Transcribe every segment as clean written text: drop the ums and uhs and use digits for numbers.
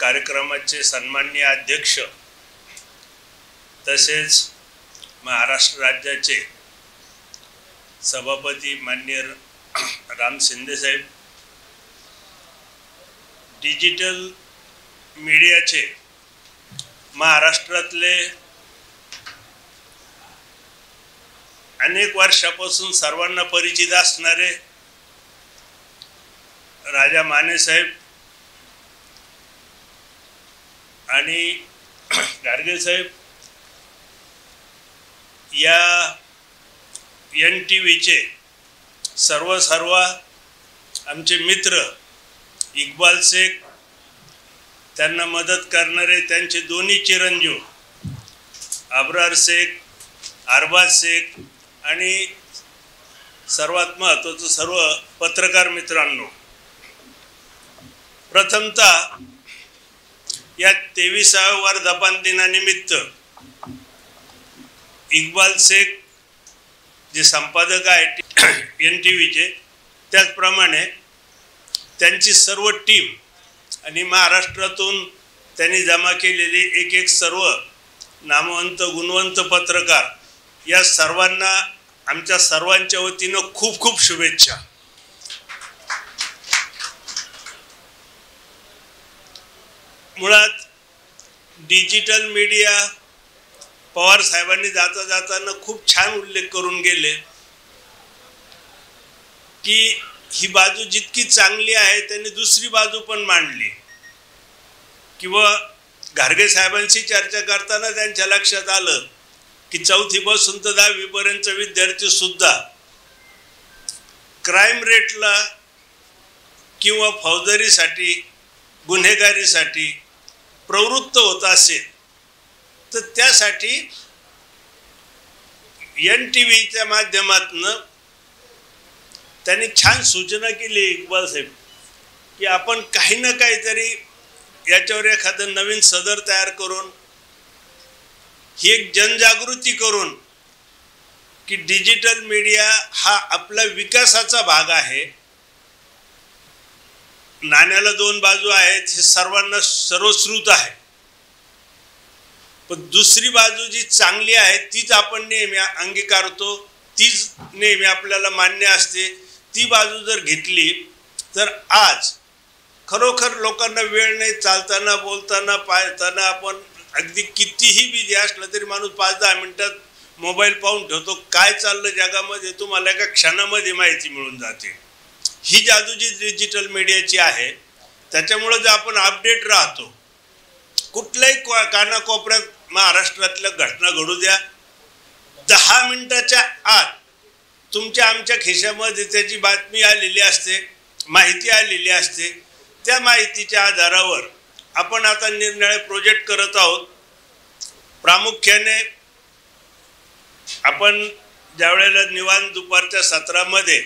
कार्यक्रमाचे सन्माननीय अध्यक्ष तसेच महाराष्ट्र राज्याचे सभापती माननीय राम शिंदे साहेब, डिजिटल मीडियाचे महाराष्ट्रातले अनेक वर्षापासून सर्वांना परिचित असणारे राजा माने साहेब आणि गाडगे साहेब, या NTVचे सर्व आमचे मित्र इक्बाल शेख, त्यांना मदत करणारे त्यांचे दोन्ही चिरंजीव अब्रार शेख, अरबाज शेख आणि सर्वात महत्त्वाचं सर्व पत्रकार मित्रांनो, प्रथमतः या 23व्या वर्धापन दिनानिमित्त इक्बाल शेख जे संपादक आहेत NTVचे, त्याचप्रमाणे त्यांची सर्व टीम आणि महाराष्ट्रातून त्यांनी जमा केलेली एक सर्व नामवंत गुणवंत पत्रकार, या सर्वांना आमच्या सर्वांच्या वतीनं खूप शुभेच्छा। मुळात डिजिटल मीडिया पवार साहेबांनी जाताना खूप छान उल्लेख करून गेले की ही बाजू जितकी चांगली आहे त्यांनी दुसरी बाजू पण मांडली, किंवा गाडगे साहेबांशी चर्चा करताना त्यांच्या लक्षात आलं की 4थी पासून तर 10वी पर्यंत विद्यार्थी सुद्धा क्राइम रेटला किंवा फौजदारीसाठी गुन्हेगारीसाठी प्रवृत्त होत असेल तर त्यासाठी NTVच्या माध्यमातून त्यांनी छान सूचना केली इक्बाल साहेब की आपण काही ना काहीतरी याच्यावर एखादं नवीन सदर तयार करून ही एक जनजागृती करून की डिजिटल मीडिया हा आपला विकासाचा भाग आहे। नाण्याला दोन बाजू आहेत हे सर्वांना सर्वश्रुत आहे, पण दुसरी बाजू जी चांगली आहे तीच आपण नेहमी अंगीकारतो, तीच नेहमी आपल्याला मान्य असते। ती बाजू जर घेतली तर आज खरोखर लोकांना वेळ नाही, चालताना बोलताना पाहताना आपण अगदी कितीही बिझी असलं तरी माणूस 5-10 मिनिटात मोबाईल पाहून ठेवतो, काय चाललं जगामध्ये तुम्हाला एका क्षणामध्ये माहिती मिळून जाते। ही जादू जी डिजिटल मीडियाची आहे त्याच्यामुळे जर आपण अपडेट राहतो, कुठल्याही कानाकोपऱ्यात महाराष्ट्रातल्या घटना घडू द्या, 10 मिनिटाच्या आत तुमच्या आमच्या खिशामध्ये त्याची बातमी आलेली असते, माहिती आलेली असते। त्या माहितीच्या आधारावर आपण आता निरनिराळे प्रोजेक्ट करत आहोत। प्रामुख्याने आपण ज्यावेळेला निवांत दुपारच्या सत्रामध्ये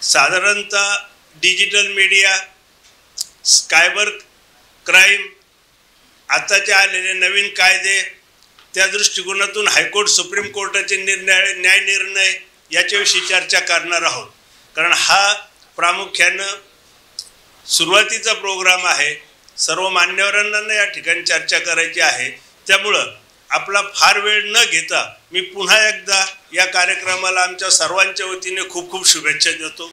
साधारणतः डिजिटल मीडिया, सायबर क्राइम, आताचे आलेले नवीन कायदे, त्या दृष्टिकोनातून हायकोर्ट सुप्रीम कोर्टाचे न्याय निर्णय याच्याविषयी चर्चा करणार आहोत। कारण हा प्रामुख्याने सुरुवातीचा प्रोग्राम आहे, सर्व मान्यवरांना या ठिकाणी चर्चा करायची आहे। त्यामुळं आपला फार वेळ न घेता मी पुन्हा एकदा या कार्यक्रमाला आमच्या सर्वांच्या वतीने खूप शुभेच्छा देतो।